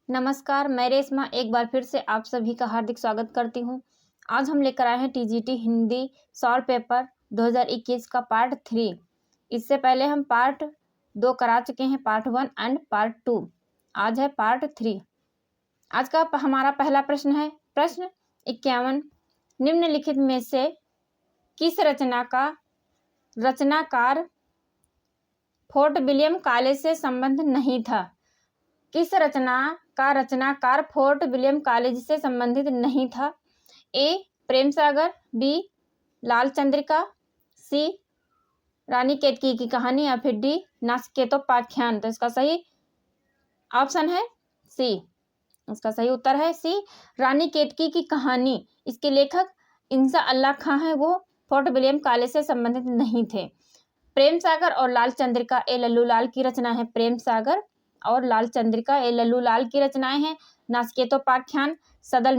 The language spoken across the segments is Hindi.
नमस्कार, मैं रेशमा एक बार फिर से आप सभी का हार्दिक स्वागत करती हूँ। आज हम लेकर आए हैं टीजीटी हिंदी सॉल्व पेपर 2021 का पार्ट 3। इससे पहले हम पार्ट 2 करा चुके हैं, पार्ट 1 एंड पार्ट 2। आज है पार्ट 3। आज का हमारा पहला प्रश्न है प्रश्न 51। निम्नलिखित में से किस रचनाकार फोर्ट विलियम कॉलेज से संबंध नहीं था? किस रचनाकार फोर्ट विलियम कॉलेज से संबंधित नहीं था? ए प्रेम सागर, बी लाल चंद्रिका, सी रानी केतकी की कहानी या फिर डी नासकेतोपाख्यान। तो इसका सही ऑप्शन है सी। इसका सही उत्तर है सी, रानी केतकी की कहानी। इसके लेखक इंसा अल्लाह खां है, वो फोर्ट विलियम कॉलेज से संबंधित नहीं थे। प्रेम सागर और लाल चंद्रिका ए लल्लू लाल की रचना है। प्रेम सागर और लाल चंद्रिका ए लल्लू लाल की रचनाएं हैं। नासकेतोपाख्यान सदल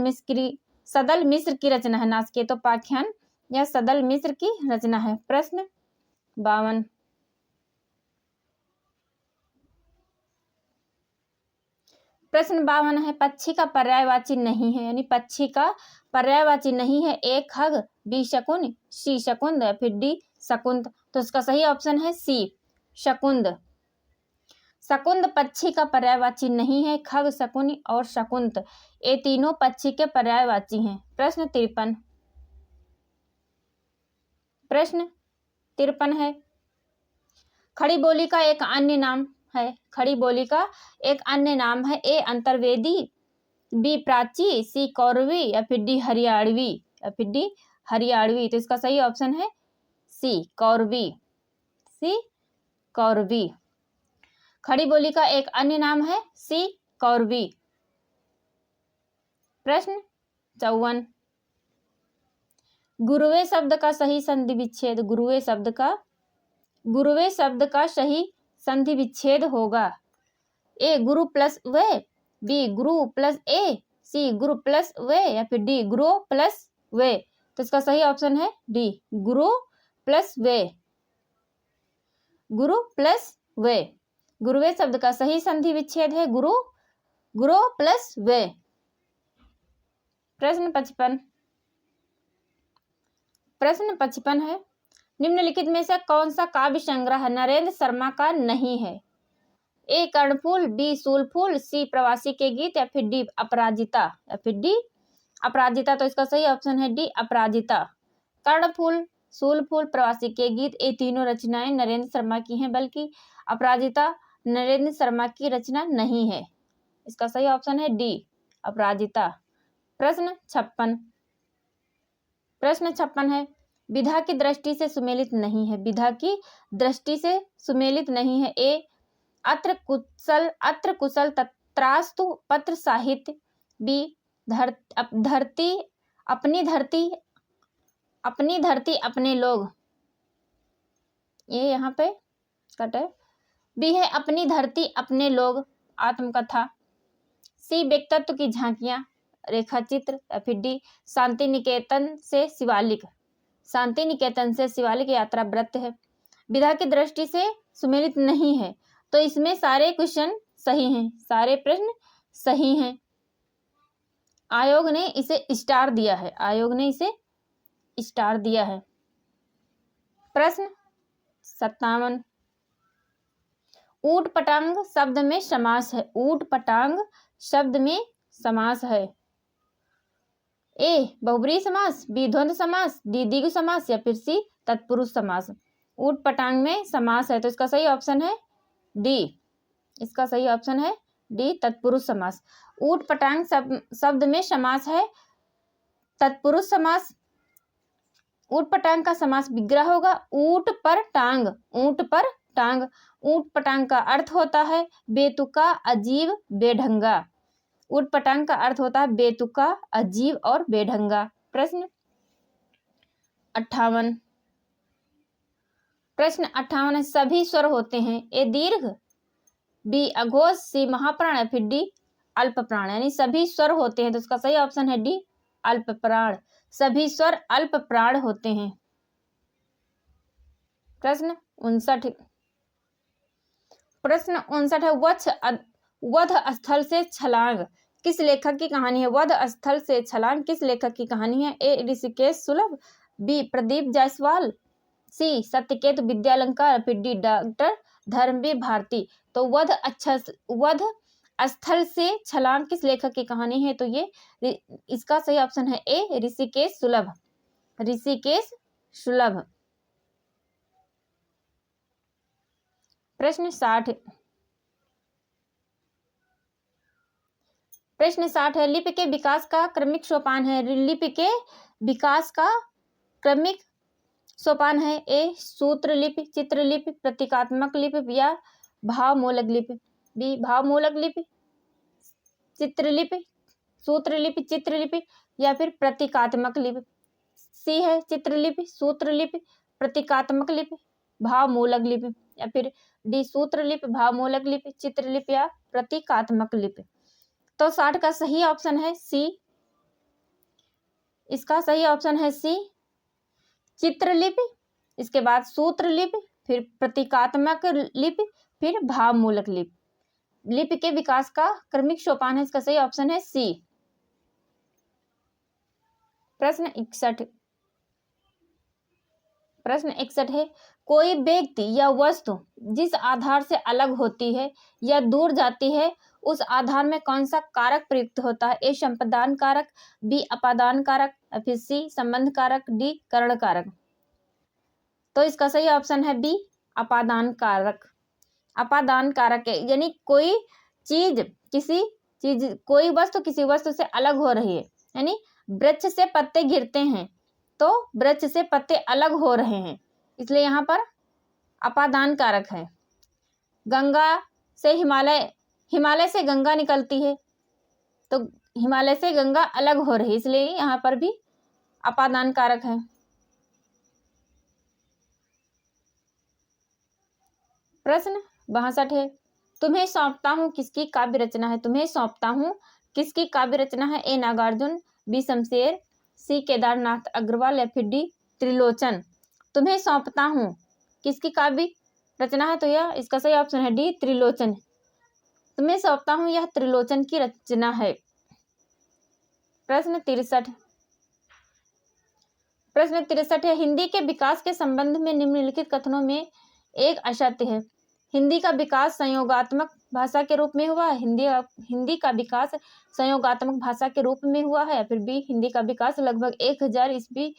मिश्र की रचना है। नासकेतोपाख्यान या सदल मिश्र की रचना है। प्रश्न 52। प्रश्न 52 है, पक्षी का पर्यायवाची नहीं है, यानी पक्षी का पर्यायवाची नहीं है। ए खग, बी शकुन, सी शकुंद या फिर डी शकुंत। तो इसका सही ऑप्शन है सी शकुंद। शकुंद पक्षी का पर्यायवाची नहीं है। खग, शकुन और शकुंत ये तीनों पक्षी के पर्यायवाची हैं। प्रश्न 53। प्रश्न 53 है, खड़ी बोली का एक अन्य नाम है। खड़ी बोली का एक अन्य नाम है। ए अंतर्वेदी, बी प्राची, सी कौरवी या फिर डी हरियाणवी। तो इसका सही ऑप्शन है सी कौरवी। खड़ी बोली का एक अन्य नाम है सी कौरवी। प्रश्न 54। गुरुवे शब्द का सही संधि विच्छेद। गुरुवे शब्द का सही संधि विच्छेद होगा। ए गुरु प्लस वे, बी गुरु प्लस ए, सी गुरु प्लस वे या फिर डी गुरु प्लस वे। तो इसका सही ऑप्शन है डी गुरु प्लस वे। गुरुवे शब्द का सही संधि विच्छेद है गुरु प्लस वे। प्रश्न 55 है, निम्नलिखित में से कौन सा काव्य संग्रह नरेंद्र शर्मा का नहीं है? ए कर्णफूल, बी सूलफूल, सी प्रवासी के गीत या फिर डी अपराजिता तो इसका सही ऑप्शन है डी अपराजिता। कर्णफूल, सूलफूल, प्रवासी के गीत ये तीनों रचनाएं नरेंद्र शर्मा की हैं, बल्कि अपराजिता नरेंद्र शर्मा की रचना नहीं है। इसका सही ऑप्शन है डी अपराजिता। प्रश्न 56 है, विधा की दृष्टि से सुमेलित नहीं है। विधा की दृष्टि से सुमेलित नहीं है। ए अत्र कुशल तत्रास्तु पत्र साहित्य, बी अपनी धरती अपने लोग, ये यहाँ पे कट है। बी है अपनी धरती अपने लोग आत्मकथा, सी व्यक्तित्व की झांकियां रेखा चित्र या फिर डी शांति निकेतन से शिवालिक यात्रा व्रत है। विधा की दृष्टि से सुमेलित नहीं है, तो इसमें सारे क्वेश्चन सही हैं, सारे प्रश्न सही हैं। आयोग ने इसे स्टार दिया है। प्रश्न 57। ऊट पटांग शब्द में समास है। ए बहुब्रीहि समास, बी द्वंद्व समास, डी द्विगु समास या फिर सी तत्पुरुष समास। ऊट पटांग में समास है, तो इसका सही ऑप्शन है डी। तत्पुरुष समास। ऊट पटांग शब्द में समास है तत्पुरुष समास। ऊट पटांग का समास विग्रह होगा ऊट पर टांग। ऊट पटांग का अर्थ होता है बेतुका, अजीब, बेढंगा। ऊट पटांग का अर्थ होता है बेतुका, अजीब और बेढंगा। प्रश्न 58 सभी स्वर होते हैं। ए दीर्घ, बी अघोष, सी महाप्राण या फिर डी अल्प प्राण, यानी सभी स्वर होते हैं, तो इसका सही ऑप्शन है डी अल्प प्राण। सभी स्वर अल्प प्राण होते हैं। प्रश्न 59 है, वध स्थल से छलांग किस लेखक की कहानी है? वध स्थल से छलांग किस लेखक की कहानी है? ए ऋषिकेश सुलभ, बी प्रदीप जायसवाल, सी सत्यकेत विद्यालंकार, फिर डी डॉक्टर धर्मवीर भारती। तो वध स्थल से छलांग किस लेखक की कहानी है? तो ये इसका सही ऑप्शन है ए ऋषिकेश सुलभ, ऋषिकेश सुलभ। प्रश्न 60 है, लिपि के विकास का क्रमिक सोपान है। लिपि के विकास का क्रमिक सोपान है। ए सूत्र लिपि, चित्र लिपि, प्रतीकात्मक लिपि या भावमूलक लिपि। बी भावमूलक लिपि, चित्र लिपि, सूत्र लिपि, चित्र लिपि या फिर प्रतीकात्मक लिपि। सी है चित्र लिपि, सूत्र लिपि, प्रतीकात्मक लिपि, भावमूलक लिपि या फिर डी सूत्र लिपि, भावमूलक लिपि, चित्र लिपि या प्रतीकात्मक लिपि। तो 60 का सही ऑप्शन है सी। इसका सही ऑप्शन है सी चित्रलिपि, इसके बाद सूत्र लिपि, फिर प्रतीकात्मक लिपि, फिर भावमूलक लिपि। लिपि के विकास का क्रमिक सोपान है, इसका सही ऑप्शन है सी। प्रश्न 61 है, कोई व्यक्ति या वस्तु जिस आधार से अलग होती है या दूर जाती है उस आधार में कौन सा कारक प्रयुक्त होता है? ए संपादन कारक, बी अपादान कारक, फिर सी संबंध कारक, डी करण कारक। तो इसका सही ऑप्शन है बी अपादान कारक। अपादान कारक है यानी कोई वस्तु किसी वस्तु से अलग हो रही है, यानी वृक्ष से पत्ते गिरते हैं तो वृक्ष से पत्ते अलग हो रहे हैं, इसलिए यहाँ पर अपादान कारक है। गंगा से हिमालय से गंगा निकलती है तो हिमालय से गंगा अलग हो रही है, इसलिए यहाँ पर भी अपादान कारक है। प्रश्न 62 है, तुम्हें सौंपता हूं किसकी काव्य रचना है? तुम्हें सौंपता हूं किसकी काव्य रचना है? ए नागार्जुन, बी शमशेर, सी केदारनाथ अग्रवाल या फिर डी त्रिलोचन। तुम्हें सौंपता हूं किसकी काव्य रचना है? तो यह इसका सही ऑप्शन है डी त्रिलोचन। तुम्हें सौंपता हूं यह त्रिलोचन की रचना है। प्रश्न 63 है, हिंदी के विकास के संबंध में निम्नलिखित कथनों में एक असत्य है। हिंदी का विकास संयोगात्मक भाषा के रूप में हुआ है। हिंदी का विकास संयोगात्मक भाषा के रूप में हुआ है। फिर बी हिंदी का विकास लगभग 1000 ईस्वी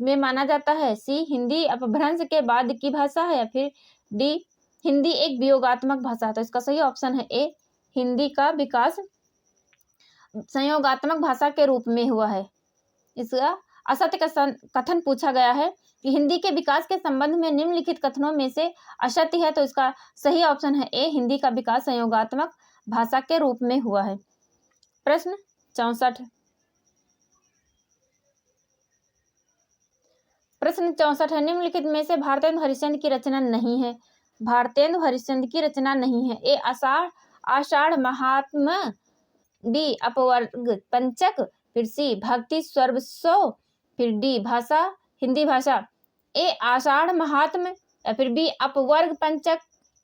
में माना जाता है। सी हिंदी अपभ्रंश के बाद की भाषा है या फिर डी हिंदी एक वियोगात्मक भाषा है। तो इसका सही ऑप्शन है ए हिंदी का विकास संयोगात्मक भाषा के रूप में हुआ है। इसका असत्य का कथन पूछा गया है कि हिंदी के विकास के संबंध में निम्नलिखित कथनों में से असत्य है, तो इसका सही ऑप्शन है ए हिंदी का विकास संयोगात्मक भाषा के रूप में हुआ है। प्रश्न 64 है, निम्नलिखित में से भारतेंदु हरिश्चंद्र की रचना नहीं है। भारतेंदु हरिश्चंद्र की रचना नहीं है। ए आषाढ़ महात्म्य, बी अपवर्ग पंचक, फिर सी भक्ति सर्वस्व, फिर डी भाषा हिंदी भाषा। ए आषाढ़ महात्म्य या फिर बी अपवर्ग पंचक,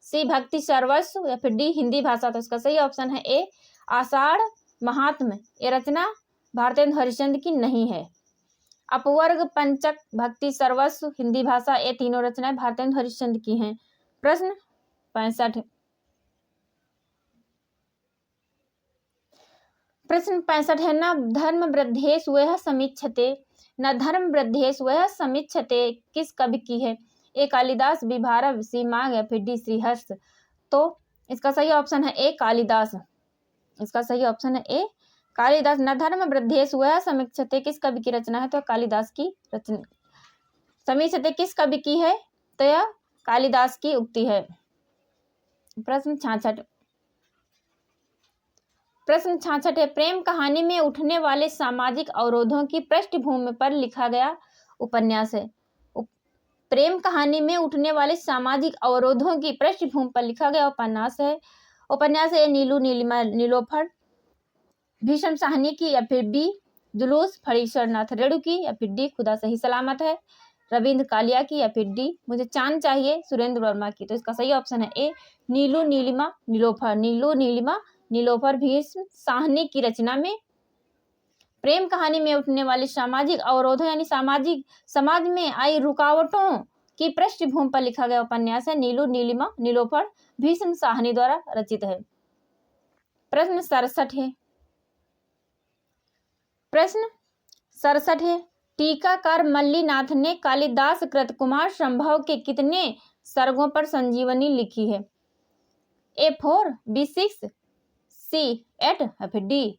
सी भक्ति सर्वस्व या फिर डी हिंदी भाषा। तो इसका सही ऑप्शन है ए आषाढ़ महात्म्य। ये रचना भारतेंदु हरिश्चंद्र की नहीं है। अपवर्ग पंचक, भक्ति सर्वस्व, हिंदी भाषा, ये तीनों रचनाएं भारतेंदु हरिश्चंद्र की हैं। प्रश्न 65 है, न धर्म वृद्धेश वह समीक्षते, न धर्म वृद्धेश वह समीक्षते किस कवि की है? ए कालिदास, बी भारव, सी माघ या फिर डी श्रीहर्ष। तो इसका सही ऑप्शन है ए कालिदास। इसका सही ऑप्शन है ए कालिदास। न धर्म वृद्धेश वह समीक्षते किस कवि की रचना है? तो कालिदास की रचना। समीक्षते किस कवि की है? तो यह कालिदास की उक्ति है। प्रश्न 66 है, प्रेम कहानी में उठने वाले सामाजिक अवरोधों की पृष्ठभूमि पर लिखा गया उपन्यास है। प्रेम कहानी में उठने वाले सामाजिक अवरोधों की पृष्ठभूमि पर लिखा गया उपन्यास है नीलू नीलिमा नीलोफर, भीषम साहनी की या फिर बी जुलूस फणीश्वर नाथ रेणु की या फिर डी खुदा सही सलामत है। रविंद्र कालिया की, या फिर डी मुझे चांद चाहिए सुरेंद्र वर्मा की। तो इसका सही ऑप्शन है ए नीलू नीलिमा नीलोफर। नीलू नीलिमा नीलोफर भीष्म साहनी की रचना में प्रेम कहानी में उठने वाले सामाजिक अवरोधों यानी समाज में आई रुकावटों की पृष्ठभूमि पर लिखा गया उपन्यास है। नीलू नीलिमा नीलोफर भीष्म साहनी द्वारा रचित है। प्रश्न 67 है। प्रश्न 67 है। टीकाकार मल्लीनाथ ने कालिदास कृत कुमार संभव के कितने सर्गों पर संजीवनी लिखी है? ए 4, बी 6, सी 8 या फिर डी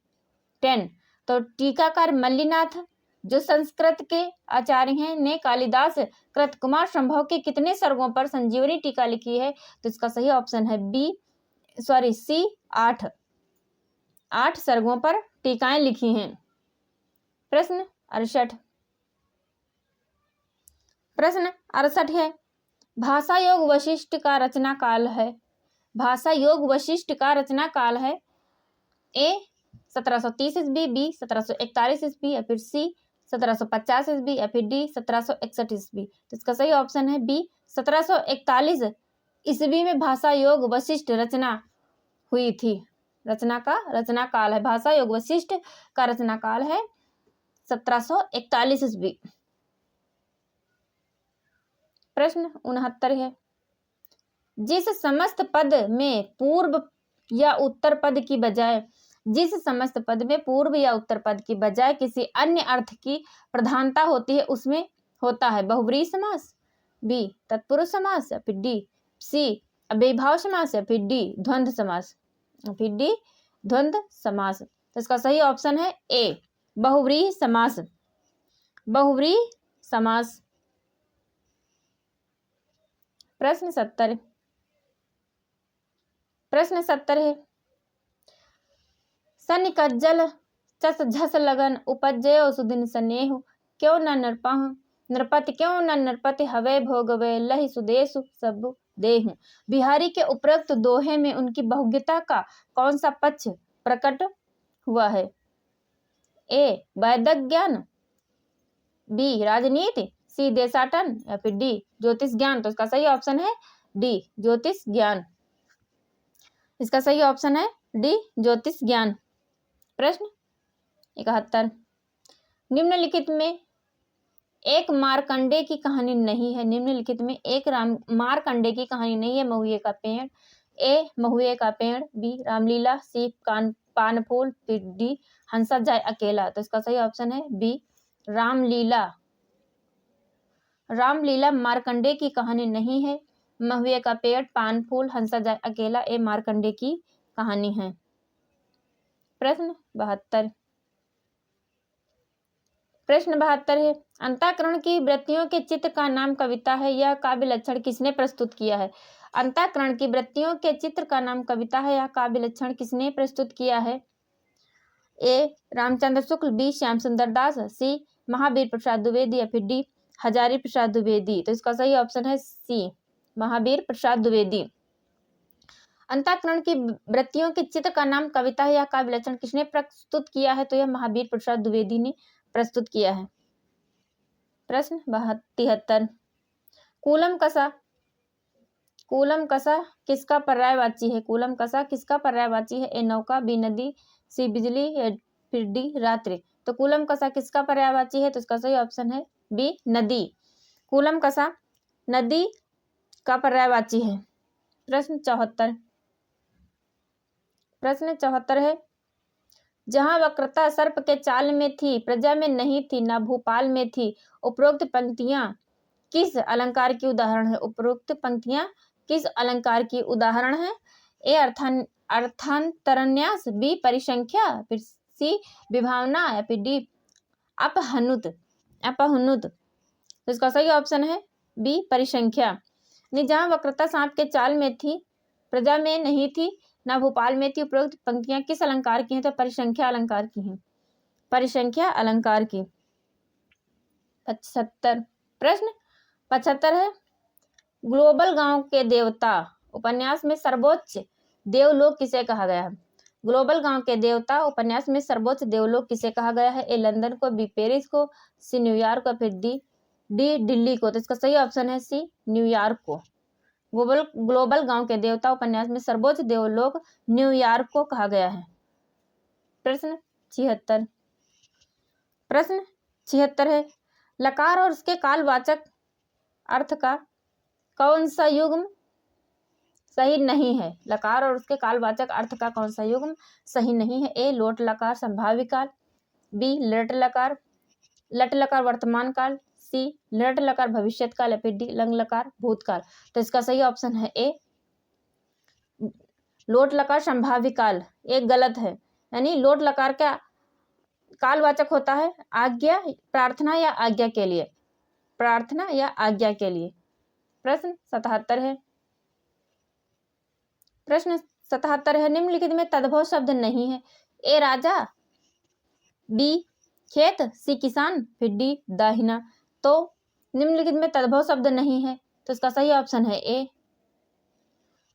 10। तो टीकाकार मल्लीनाथ जो संस्कृत के आचार्य हैं ने कालिदास कृत कुमार संभव के कितने सर्गों पर संजीवनी टीका लिखी है? तो इसका सही ऑप्शन है सी 8 सर्गों पर टीकाएं लिखी हैं। प्रश्न 68। प्रश्न 68 है। भाषा योग वशिष्ठ का रचना काल है। भाषा योग वशिष्ठ का रचना काल है। ए 1730 ईस्वी, बी 1741 ईस्वी, या फिर सी 1750 ईस्वी, या फिर डी 1761 ईस्वी। तो इसका सही ऑप्शन है बी 1741 ईस्वी में भाषा योग वशिष्ठ रचना हुई थी। रचना काल है। भाषा योग वशिष्ठ का रचना काल है 1741 ईस्वी। प्रश्न 69 है। जिस समस्त पद में पूर्व या उत्तर पद की बजाय किसी अन्य अर्थ की प्रधानता होती है उसमें होता है बहुब्रीहि समास, बी तत्पुरुष समास, या फिर डी सी अव्ययीभाव समास, या फिर डी द्वंद्व समास। तो इसका सही ऑप्शन है ए बहुब्रीहि समास। प्रश्न 70 है। सनिकज्जल चस झस लगन उपजयो सुदिन स्नेहु क्यों न नरपति हवे भोगवे लहि सुदेशु सब देहु। बिहारी के उपरोक्त दोहे में उनकी बहुज्ञता का कौन सा पक्ष प्रकट हुआ है? ए वैदिक ज्ञान, बी राजनीति, सी देशाटन, या फिर डी ज्योतिष ज्ञान। तो इसका सही ऑप्शन है डी ज्योतिष ज्ञान। इसका सही ऑप्शन है डी ज्योतिष ज्ञान। प्रश्न 71। निम्नलिखित में एक मार्कंडे की कहानी नहीं है। मार्कंडे की कहानी नहीं है। महुए का पेड़, ए महुए का पेड़, बी रामलीला, सी पानफूल, फिर डी हंसा जाए अकेला। तो इसका सही ऑप्शन है बी रामलीला मार्कंडे की कहानी नहीं है। महुए का पेड़, पानफूल, हंसा जाए अकेला ए मार्कंडे की कहानी है। प्रश्न 72। प्रश्न 72 है। अंतःकरण की वृत्तियों के चित्र का नाम कविता है। यह काव्य लक्षण किसने प्रस्तुत किया है? अंतःकरण की वृत्तियों के चित्र का नाम कविता है। यह काव्य लक्षण किसने प्रस्तुत किया है? ए रामचंद्र शुक्ल, बी श्याम सुंदर दास, सी महावीर प्रसाद द्विवेदी, या फिर डी हजारी प्रसाद द्विवेदी। तो इसका सही ऑप्शन है सी महावीर प्रसाद द्विवेदी। अंतःकरण की वृत्तियों के चित्र का नाम कविता है। यह काव्य लक्षण किसने प्रस्तुत किया है? तो यह महावीर प्रसाद द्विवेदी ने प्रस्तुत किया है। प्रश्न 73। कूलम कसा किसका पर्यायवाची है? कूलम कसा किसका पर्यायवाची है? ए नौका, बी नदी, सी बिजली, या फिर डी रात्रि। तो कूलम कसा किसका पर्यायवाची है? तो इसका सही ऑप्शन है बी नदी। कूलम कसा नदी का पर्यायवाची है। प्रश्न 74। प्रश्न 74 है। जहां वक्रता सर्प के चाल में थी, प्रजा में नहीं थी, ना भूपाल में थी, उपरोक्त पंक्तियां किस अलंकार की उदाहरण है? उपरोक्त पंक्तियां किस अलंकार की उदाहरण है? ए अर्थांतरन्यास, बी परिसंख्या, फिर सी विभावना, या फिर डी अपहनुत। तो इसका सही ऑप्शन है बी परिसंख्या। जहां वक्रता सांप के चाल में थी, प्रजा में नहीं थी, ना भोपाल में थी, उपरोक्त पंक्तियां किस अलंकार की हैं? तो परिसंख्या अलंकार की हैं। परिसंख्या अलंकार की। 75। प्रश्न 75 है। ग्लोबल गांव के देवता उपन्यास में सर्वोच्च देवलोक किसे कहा गया है? ग्लोबल गांव के देवता उपन्यास में सर्वोच्च देवलोक किसे कहा गया है? ए लंदन को, बी पेरिस को, सी न्यूयॉर्क को, फिर डी डी दिल्ली को। तो इसका सही ऑप्शन है सी न्यूयॉर्क को। ग्लोबल गांव के देवता उपन्यास में सर्वोच्च देवलोक न्यूयॉर्क को कहा गया है। प्रश्न 76। प्रश्न 76 है लकार और उसके कालवाचक अर्थ का कौन सा युग्म सही नहीं है। लकार और उसके कालवाचक अर्थ का कौन सा युग्म सही नहीं है। ए लोट लकार संभाव्य काल, बी लट लकार वर्तमान काल, सी लट लकार भविष्यत काल, या फिर डी लंग लकार भूतकाल। तो इसका सही ऑप्शन है ए लोट लकार संभाव्य काल। एक गलत है, यानी लोट लकार का कालवाचक होता है आज्ञा, प्रार्थना या आज्ञा के लिए, प्रार्थना या आज्ञा के लिए। प्रश्न 77 है। प्रश्न 77 है निम्नलिखित में तद्भव शब्द नहीं है। ए राजा, बी खेत, सी किसान, फिर डी दाहिना। तो निम्नलिखित में तद्भव शब्द नहीं है, तो इसका सही ऑप्शन है ए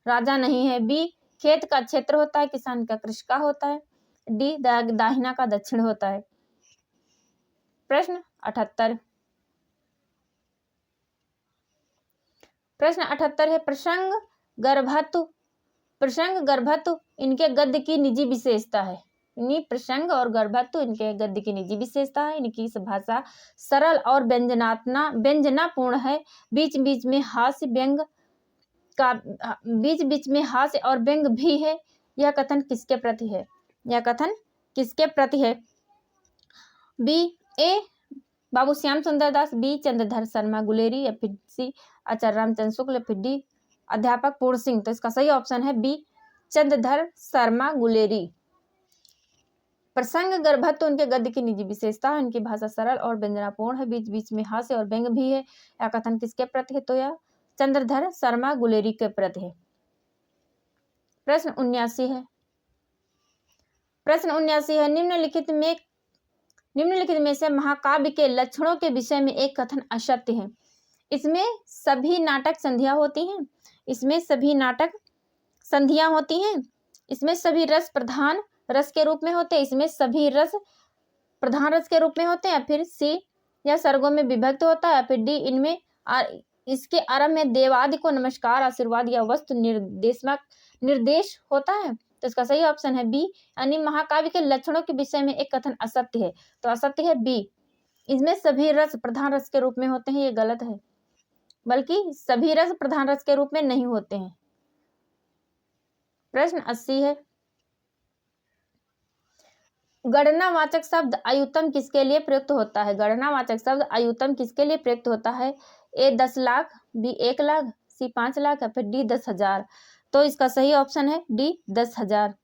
राजा नहीं है, बी खेत का क्षेत्र होता है, किसान का कृषि का होता है, डी दाहिना का दक्षिण होता है। प्रश्न 78। प्रश्न 78 है प्रसंग गर्भत्व इनके गद्य की निजी विशेषता है। प्रसंग और गर्भत्व इनके गद्य की निजी विशेषता है। इनकी भाषा सरल और व्यंजनापूर्ण है। बीच बीच में हास्य और व्यंग भी है। यह कथन किसके प्रति है। यह कथन किसके प्रति है। बी ए बाबू श्याम सुंदर दास, बी चंद्रधर शर्मा गुलेरी, या फिर सी आचार्य रामचंद्र शुक्ल, या फिर डी अध्यापक पूर्ण सिंह। तो इसका सही ऑप्शन है बी चंद्रधर शर्मा गुलेरी। प्रसंग गर्भत्व उनके गद्य की निजी विशेषता है। उनकी भाषा सरल और व्यंजनापूर्ण है। बीच बीच में हास्य और व्यंग भी है। यह कथन किसके प्रति है। तो यह चंद्रधर शर्मा गुलेरी के प्रति है। प्रश्न 79 है। प्रश्न 79 है निम्नलिखित में से महाकाव्य के लक्षणों के विषय में एक कथन असत्य है। इसमें सभी नाटक संधियां होती हैं। इसमें सभी नाटक संधियां होती हैं। इसमें सभी रस प्रधान रस के रूप में होते हैं। इसमें सभी रस प्रधान रस के रूप में होते हैं। या फिर सी या सर्गों में विभक्त होता है, या फिर डी इनमें इसके आरंभ में देवादि को नमस्कार, आशीर्वाद या वस्तु निर्देश होता है। तो इसका सही ऑप्शन है बी, यानी महाकाव्य के लक्षणों के विषय में एक कथन असत्य है। तो असत्य है बी, इसमें सभी रस प्रधान रस के रूप में होते हैं। ये गलत है, बल्कि सभी रस प्रधान रस के रूप में नहीं होते हैं। प्रश्न 80 है। गणनावाचक शब्द आयुतम किसके लिए प्रयुक्त होता है। गणनावाचक शब्द आयुतम किसके लिए प्रयुक्त होता है। ए 10 लाख, बी 1 लाख, सी 5 लाख, या फिर डी 10,000। तो इसका सही ऑप्शन है डी 10,000।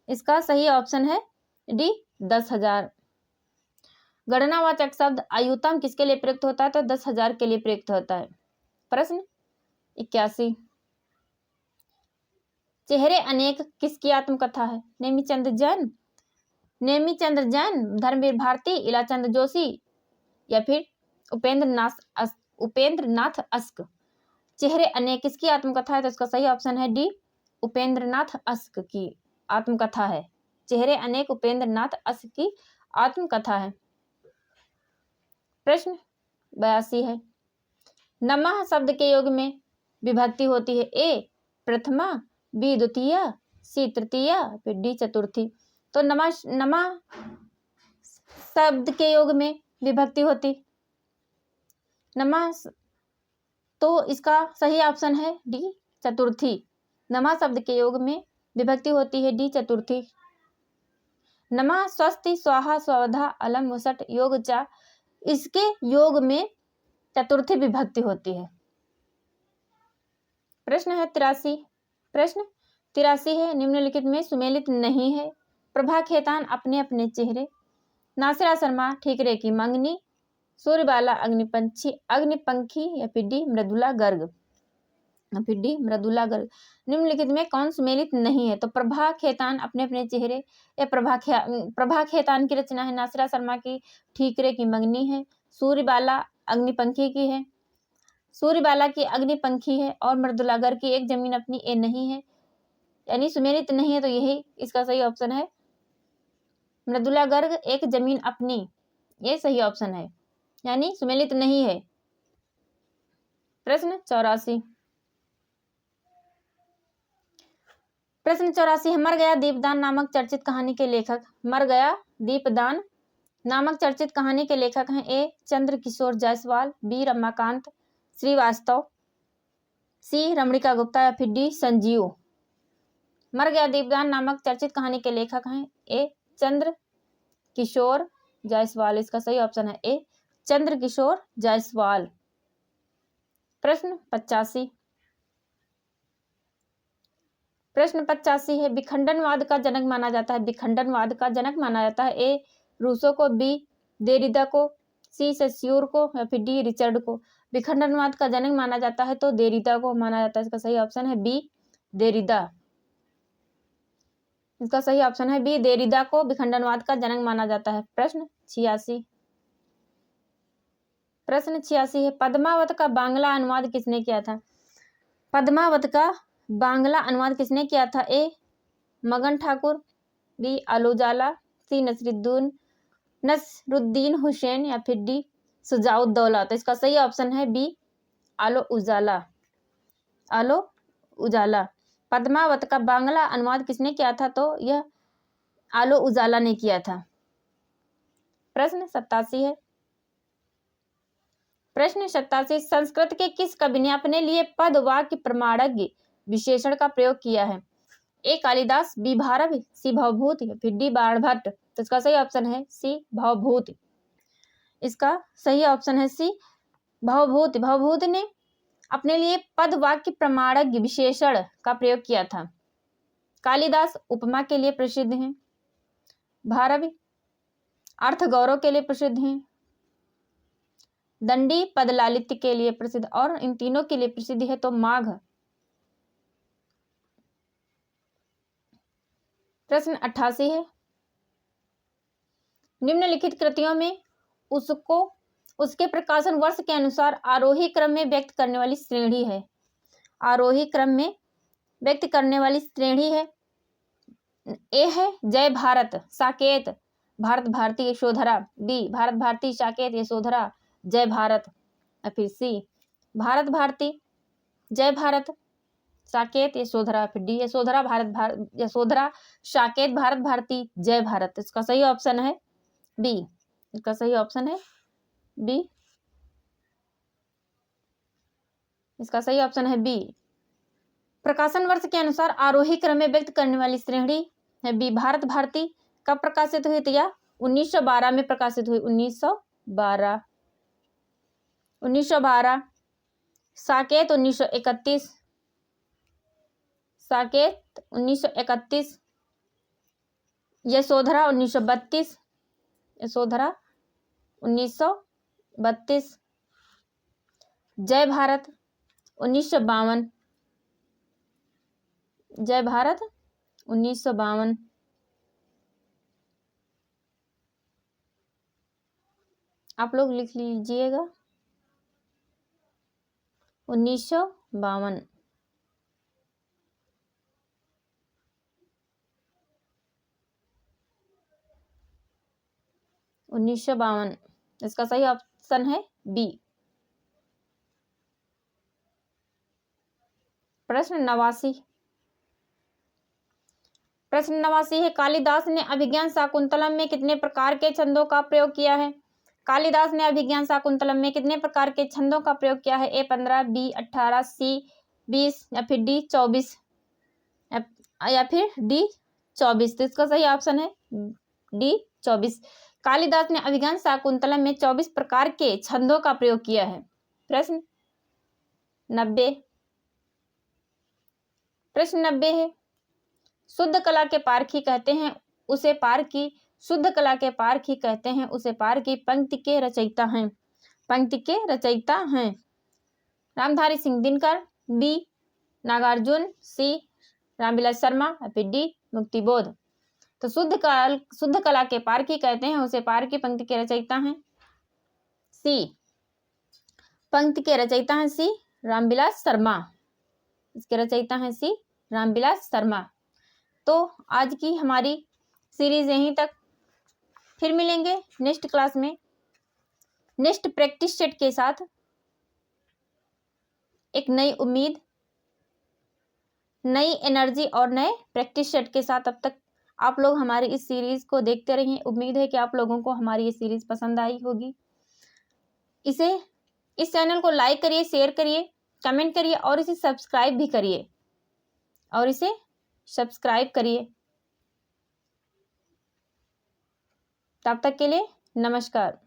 इसका सही ऑप्शन है डी 10,000। गणनावाचक शब्द आयुतम किसके लिए प्रयुक्त होता है। तो 10,000 के लिए प्रयुक्त होता है। प्रश्न 81। चेहरे अनेक किसकी आत्मकथा है। नेमीचंद जैन, धर्मवीर भारती, इलाचंद जोशी, या फिर उपेंद्र नाथ अस्क। चेहरे अनेक किसकी आत्मकथा है। तो इसका सही ऑप्शन है डी उपेंद्र नाथ अस्क की आत्मकथा है। चेहरे अनेक उपेंद्र नाथ अस्क की आत्मकथा है। प्रश्न 82 है। नमः शब्द के योग में विभक्ति होती है। ए प्रथमा, बी द्वितीया, सी तृतीया, फिर डी चतुर्थी। तो नमः शब्द के योग में विभक्ति होती नमः, तो इसका सही ऑप्शन है डी चतुर्थी। नमः शब्द के योग में विभक्ति होती है डी चतुर्थी। नमः स्वस्ति स्वाहा स्वधा अलम वसट योग चा, इसके योग में चतुर्थी विभक्ति होती है। प्रश्न है 83। प्रश्न 83 है निम्नलिखित में सुमेलित नहीं है। प्रभा खेतान अपने अपने चेहरे, नासिरा शर्मा ठीकरे की मंगनी, सूर्यबाला अग्निपंखी, या फिर डी मृदुला गर्ग। निम्नलिखित में कौन सुमेलित नहीं है। तो प्रभा खेतान अपने अपने चेहरे, या प्रभा खेतान की रचना है। नासिरा शर्मा की ठीकरे की मंगनी है। सूर्यबाला अग्निपंखी की है। सूर्यबाला की अग्निपंखी है। और मृदुला गर्ग की एक जमीन अपनी, ए नहीं है, यानी सुमेलित नहीं है। तो यही इसका सही ऑप्शन है। मृदुला गर्ग एक जमीन अपनी, ये सही ऑप्शन है, यानी सुमेलित नहीं है। प्रश्न 84। प्रश्न 84 है, मर गया दीपदान नामक चर्चित कहानी के लेखक। मर गया दीपदान नामक चर्चित कहानी के लेखक हैं ए चंद्र किशोर जायसवाल, बी रमाकांत श्रीवास्तव, सी रमणिका गुप्ता या फिर डी संजीव। मर गया दीपदान नामक चर्चित कहानी के लेखक हैं ए चंद्र किशोर जायसवाल। इसका सही ऑप्शन है ए चंद्र किशोर जायसवाल। प्रश्न 85। प्रश्न 85 है, विखंडनवाद का जनक माना जाता है। विखंडनवाद का जनक माना जाता है ए रूसो को, बी देरिदा को, सी सेस्यूर को या फिर डी रिचर्ड को। विखंडनवाद का जनक माना जाता है तो देरिदा को माना जाता है। इसका सही ऑप्शन है बी देरिदा। इसका सही ऑप्शन है बी देरिदा को विखंडनवाद का जनक माना जाता है। प्रश्न 86। प्रश्न 86 है, पद्मावत का बांग्ला अनुवाद किसने किया था। पद्मावत का बांग्ला अनुवाद किसने किया था ए मगन ठाकुर, बी आलोजाला, सी नसरुद्दीन हुसैन या फिर डी सुजाउद्दौला। तो इसका सही ऑप्शन है बी आलो उजाला। आलो उजाला। पद्मावत का बांग्ला अनुवाद किसने किया था तो यह आलो उजाला ने किया था। प्रश्न 87 है। प्रश्न 87, संस्कृत के किस कवि ने अपने लिए पद वाक्य प्रमाणज्ञ विशेषण का प्रयोग किया है। ए कालिदास, बी भारवी, सी भवभूत या फिर डी बाणभट्ट। तो इसका सही ऑप्शन है सी भवभूत। इसका सही ऑप्शन है सी भवभूत। भवभूत ने अपने लिए पद वाक्य प्रमाणज्ञ विशेषण का प्रयोग किया था। कालिदास उपमा के लिए प्रसिद्ध हैं, भारवी अर्थ गौरव के लिए प्रसिद्ध हैं, दंडी पद लालित्य के लिए प्रसिद्ध, और इन तीनों के लिए प्रसिद्ध है तो माघ। प्रश्न 88 है, निम्नलिखित कृतियों में उसको उसके प्रकाशन वर्ष के अनुसार आरोही क्रम में व्यक्त करने वाली श्रेणी है। आरोही क्रम में व्यक्त करने वाली श्रेणी है ए है जय भारत साकेत भारत भारती यशोधरा, बी भारत भारती साकेत यशोधरा जय भारत, या फिर सी भारत भारती जय भारत साकेत यशोधरा, फिर डी यशोधरा साकेत भारत भारती जय भारत। इसका सही ऑप्शन है बी। इसका सही ऑप्शन है बी। इसका सही ऑप्शन है बी। प्रकाशन वर्ष के अनुसार आरोही क्रम में व्यक्त करने वाली श्रेणी है बी भारत भारती। कब प्रकाशित हुई तो यह 1912 में प्रकाशित हुई। 1912। साकेत 1931। साकेत 1931। यशोधरा 1932। यशोधरा 1932। जय भारत 1952। जय भारत 1952। आप लोग लिख लीजिएगा 1952। इसका सही ऑप्शन है बी। प्रश्न 89। प्रश्न 89 है, कालिदास ने अभिज्ञान शाकुंतलम में कितने प्रकार के छंदों का प्रयोग किया है। कालिदास ने अभिज्ञान शाकुंतलम में कितने प्रकार के छंदों का प्रयोग किया है। ए 15, बी 18, सी 20 या फिर डी 24 या फिर डी 24। तो इसका सही ऑप्शन है डी 24। कालिदास ने अभिज्ञान शाकुंतलम में 24 प्रकार के छंदों का प्रयोग किया है। प्रश्न 90। प्रश्न 90 है, शुद्ध कला के पारखी कहते हैं उसे पारखी। शुद्ध कला के पारखी कहते हैं उसे पारखी पंक्ति के रचयिता हैं। पंक्ति के रचयिता हैं रामधारी सिंह दिनकर, बी नागार्जुन, सी रामविलास शर्मा या फिर डी मुक्तिबोध। तो शुद्ध कला के पारखी कहते हैं उसे पारखी पंक्ति के रचयिता हैं सी। पंक्ति के रचयिता हैं सी रामविलास शर्मा। इसके रचयिता हैं सी रामविलास शर्मा। तो आज की हमारी सीरीज यहीं तक। फिर मिलेंगे नेक्स्ट क्लास में नेक्स्ट प्रैक्टिस सेट के साथ। एक नई उम्मीद, नई एनर्जी और नए प्रैक्टिस सेट के साथ। अब तक आप लोग हमारी इस सीरीज़ को देखते रहिए। उम्मीद है कि आप लोगों को हमारी ये सीरीज़ पसंद आई होगी। इस चैनल को लाइक करिए, शेयर करिए, कमेंट करिए और इसे सब्सक्राइब भी करिए तब तक के लिए नमस्कार।